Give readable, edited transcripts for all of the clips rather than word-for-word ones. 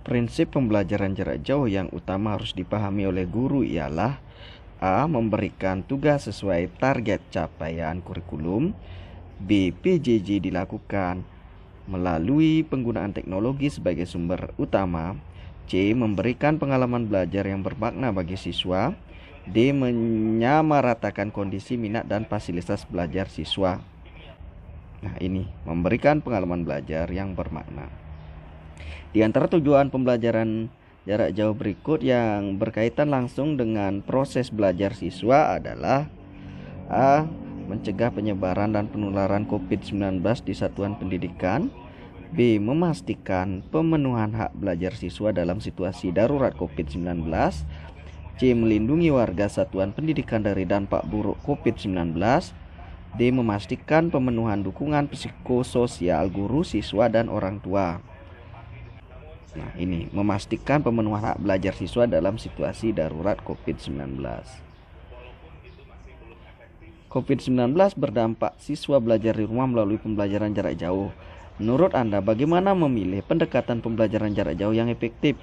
Prinsip pembelajaran jarak jauh yang utama harus dipahami oleh guru ialah A. Memberikan tugas sesuai target capaian kurikulum. B. PJJ dilakukan melalui penggunaan teknologi sebagai sumber utama. C. Memberikan pengalaman belajar yang bermakna bagi siswa. D. Menyamaratakan kondisi minat dan fasilitas belajar siswa. Nah, ini memberikan pengalaman belajar yang bermakna. Di antara tujuan pembelajaran jarak jauh berikut yang berkaitan langsung dengan proses belajar siswa adalah A. Mencegah penyebaran dan penularan COVID-19 di satuan pendidikan. B. Memastikan pemenuhan hak belajar siswa dalam situasi darurat COVID-19. C. Melindungi warga satuan pendidikan dari dampak buruk COVID-19. D. Memastikan pemenuhan dukungan psikososial guru, siswa, dan orang tua. Nah, ini memastikan pemenuhan hak belajar siswa dalam situasi darurat COVID-19. COVID-19 berdampak siswa belajar di rumah melalui pembelajaran jarak jauh. Menurut Anda, bagaimana memilih pendekatan pembelajaran jarak jauh yang efektif?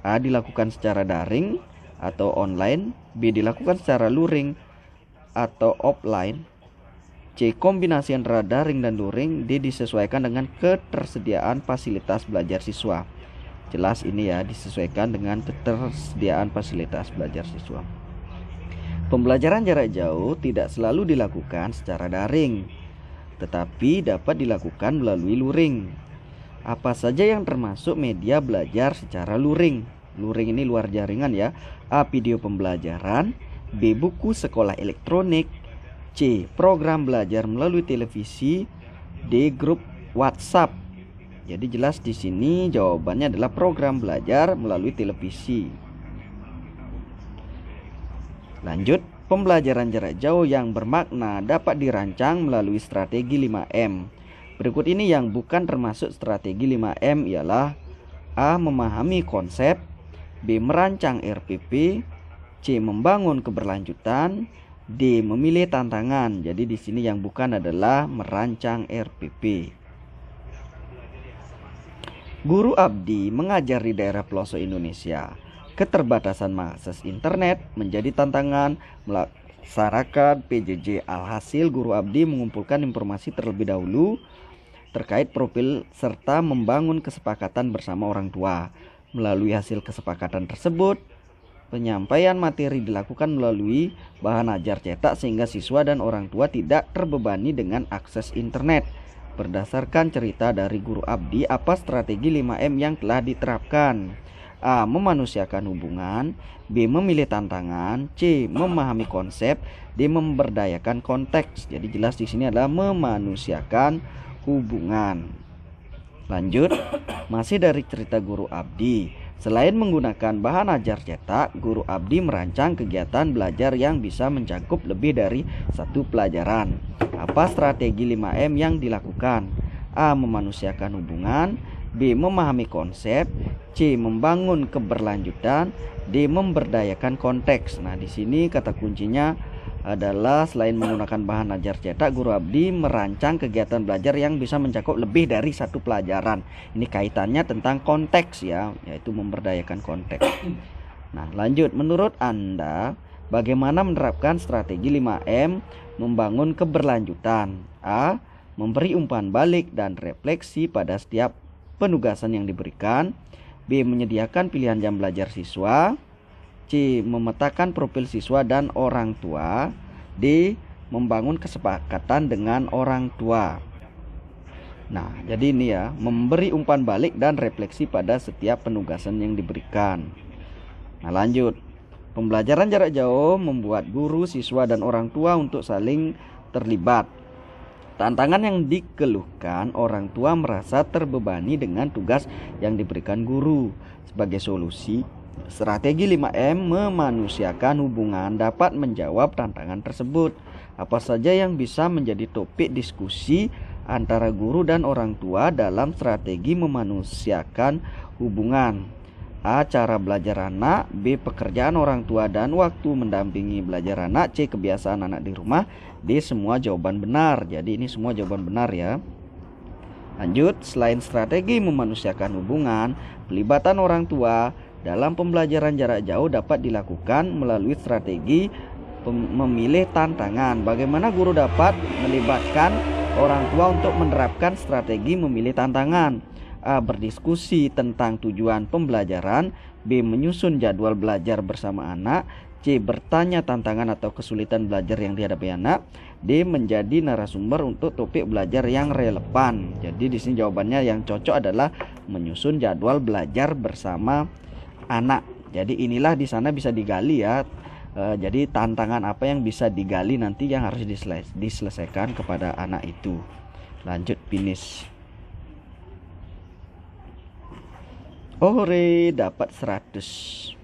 A. Dilakukan secara daring atau online. B. Dilakukan secara luring atau offline. C. Kombinasi antara daring dan luring. D. Disesuaikan dengan ketersediaan fasilitas belajar siswa. Jelas ini ya, disesuaikan dengan ketersediaan fasilitas belajar siswa. Pembelajaran jarak jauh tidak selalu dilakukan secara daring, tetapi dapat dilakukan melalui luring. Apa saja yang termasuk media belajar secara luring? Luring ini luar jaringan ya. A. Video pembelajaran. B. Buku sekolah elektronik. C. Program belajar melalui televisi. D. Grup WhatsApp. Jadi jelas di sini jawabannya adalah program belajar melalui televisi. Lanjut, pembelajaran jarak jauh yang bermakna dapat dirancang melalui strategi 5M. Berikut ini yang bukan termasuk strategi 5M ialah A. Memahami konsep. B. Merancang RPP. C. Membangun keberlanjutan. D. Memilih tantangan. Jadi di sini yang bukan adalah merancang RPP. Guru Abdi mengajar di daerah pelosok Indonesia. Keterbatasan akses internet menjadi tantangan melaksanakan PJJ. Alhasil, Guru Abdi mengumpulkan informasi terlebih dahulu terkait profil serta membangun kesepakatan bersama orang tua. Melalui hasil kesepakatan tersebut, penyampaian materi dilakukan melalui bahan ajar cetak sehingga siswa dan orang tua tidak terbebani dengan akses internet. Berdasarkan cerita dari Guru Abdi, apa strategi 5M yang telah diterapkan? A. Memanusiakan hubungan. B. Memilih tantangan. C. Memahami konsep. D. Memberdayakan konteks. Jadi jelas di sini adalah memanusiakan hubungan. Lanjut, masih dari cerita Guru Abdi. Selain menggunakan bahan ajar cetak, Guru Abdi merancang kegiatan belajar yang bisa mencakup lebih dari satu pelajaran. Apa strategi 5M yang dilakukan? A. Memanusiakan hubungan. B. Memahami konsep. C. Membangun keberlanjutan. D. Memberdayakan konteks. Nah, di sini kata kuncinya adalah selain menggunakan bahan ajar cetak, Guru Abdi merancang kegiatan belajar yang bisa mencakup lebih dari satu pelajaran. Ini kaitannya tentang konteks ya, yaitu memberdayakan konteks. Nah, lanjut, menurut Anda bagaimana menerapkan strategi 5M membangun keberlanjutan? A. Memberi umpan balik dan refleksi pada setiap penugasan yang diberikan. B. Menyediakan pilihan jam belajar siswa. C. Memetakan profil siswa dan orang tua. D. Membangun kesepakatan dengan orang tua. Nah, jadi ini ya, memberi umpan balik dan refleksi pada setiap penugasan yang diberikan. Nah, lanjut. Pembelajaran jarak jauh membuat guru, siswa, dan orang tua untuk saling terlibat. Tantangan yang dikeluhkan, orang tua merasa terbebani dengan tugas yang diberikan guru. Sebagai solusi, strategi 5M memanusiakan hubungan dapat menjawab tantangan tersebut. Apa saja yang bisa menjadi topik diskusi antara guru dan orang tua dalam strategi memanusiakan hubungan? A. Cara belajar anak. B. Pekerjaan orang tua dan waktu mendampingi belajar anak. C. Kebiasaan anak di rumah. D. Semua jawaban benar. Jadi ini semua jawaban benar ya. Lanjut, selain strategi memanusiakan hubungan, pelibatan orang tua dalam pembelajaran jarak jauh dapat dilakukan melalui strategi memilih tantangan. Bagaimana guru dapat melibatkan orang tua untuk menerapkan strategi memilih tantangan? A. Berdiskusi tentang tujuan pembelajaran. B. Menyusun jadwal belajar bersama anak. C. Bertanya tantangan atau kesulitan belajar yang dihadapi anak. D. Menjadi narasumber untuk topik belajar yang relevan. Jadi di sini jawabannya yang cocok adalah menyusun jadwal belajar bersama anak. Jadi inilah di sana bisa digali ya. Jadi tantangan apa yang bisa digali nanti yang harus diselesaikan kepada anak itu. Lanjut finish. Ore, dapat 100.